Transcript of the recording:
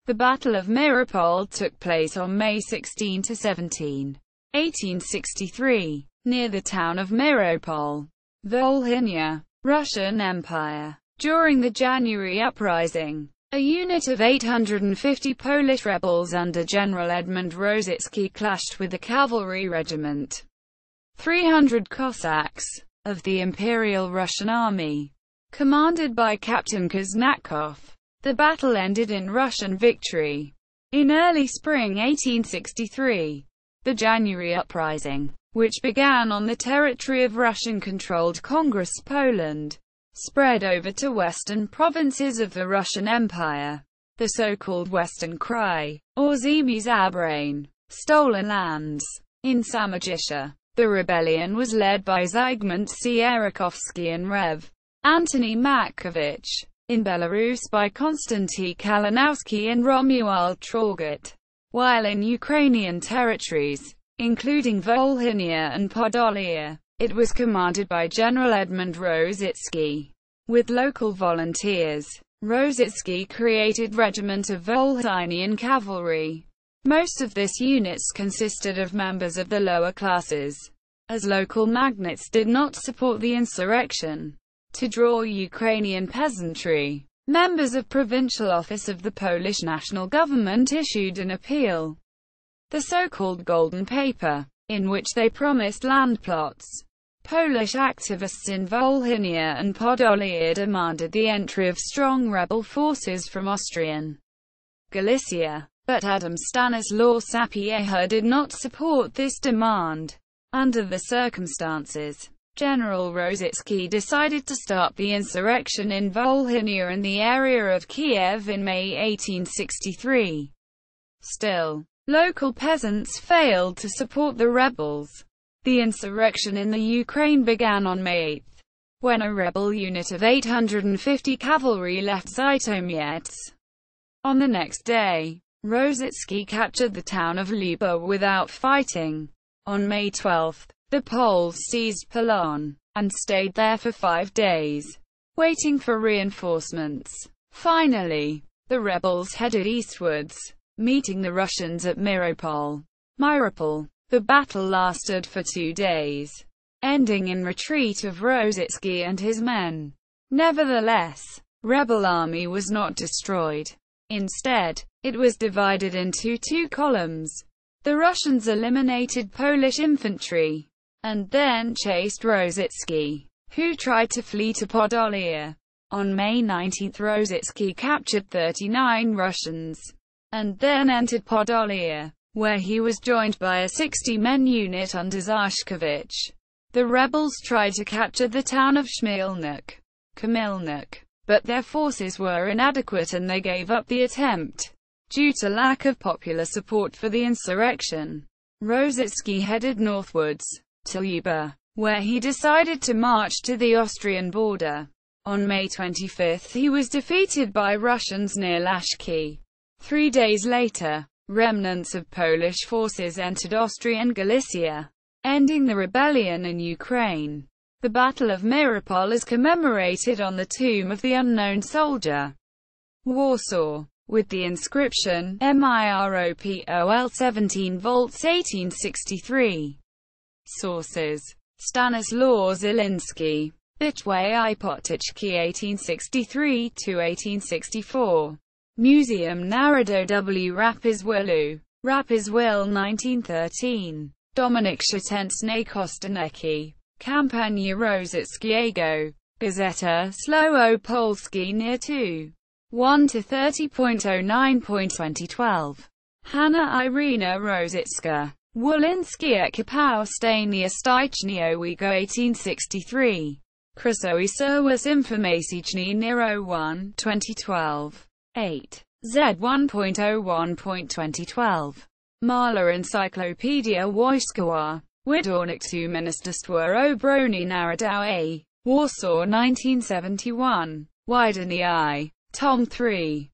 The Battle of Miropol took place on May 16 to 17, 1863, near the town of Miropol, Volhynia, Russian Empire. During the January Uprising, a unit of 850 Polish rebels under General Edmund Rozycki clashed with the cavalry regiment 300 Cossacks of the Imperial Russian Army, commanded by Captain Kaznakow. The battle ended in Russian victory. In early spring 1863, the January Uprising, which began on the territory of Russian-controlled Congress Poland, spread over to western provinces of the Russian Empire, the so-called Western Krai, or Ziemie Zabrane, stolen lands. In Samogitia, the rebellion was led by Zygmunt Sierakowski and Rev. Antoni Mackiewicz. In Belarus by Konstanty Kalinowski and Romuald Traugutt, while in Ukrainian territories, including Volhynia and Podolia, it was commanded by General Edmund Rozycki. With local volunteers, Rozycki created regiment of Volhynian cavalry. Most of this units consisted of members of the lower classes, as local magnates did not support the insurrection. To draw Ukrainian peasantry, members of provincial office of the Polish national government issued an appeal, the so-called Golden Paper, in which they promised land plots. Polish activists in Volhynia and Podolia demanded the entry of strong rebel forces from Austrian Galicia, but Adam Stanislaw Sapieha did not support this demand. Under the circumstances, General Rozycki decided to start the insurrection in Volhynia and the area of Kiev in May 1863. Still, local peasants failed to support the rebels. The insurrection in the Ukraine began on May 8, when a rebel unit of 850 cavalry left Zhytomyr. On the next day, Rozycki captured the town of Luba without fighting. On May 12, the Poles seized Polon, and stayed there for 5 days, waiting for reinforcements. Finally, the rebels headed eastwards, meeting the Russians at Miropol. The battle lasted for 2 days, ending in retreat of Rozycki and his men. Nevertheless, rebel army was not destroyed. Instead, it was divided into 2 columns. The Russians eliminated Polish infantry, and then chased Rozycki, who tried to flee to Podolia. On May 19, Rozycki captured 39 Russians, and then entered Podolia, where he was joined by a 60-men unit under Zashkevich. The rebels tried to capture the town of Kamilnik, but their forces were inadequate and they gave up the attempt, due to lack of popular support for the insurrection. Rozycki headed northwards, to Luba, where he decided to march to the Austrian border. On May 25 he was defeated by Russians near Lashki. 3 days later, remnants of Polish forces entered Austrian Galicia, ending the rebellion in Ukraine. The Battle of Miropol is commemorated on the tomb of the unknown soldier, Warsaw, with the inscription, Miropol 17 volts 1863. Sources: Stanislaw Zielinski, Bitwy I Potyczki 1863–1864. Muzeum Narodowy w Rapizwilu, Rapizwil 1913. Dominik Szatensny Kostanecki, Kampania Rozyckiego, Gazeta Słowo-Polskie near 2. 1–30.09.2012. Hanna Irina Rozycka, Wolinski Ekipał Stania Styczniowego 1863. Krasowy Serwis Informacyjny Nero 1, 2012. 8. Z1.01.2012. Mala Encyclopedia Wojskowa, Wydornik to Ministerstwa Obrony Narodowej, Warsaw 1971. Widening I. Tom 3.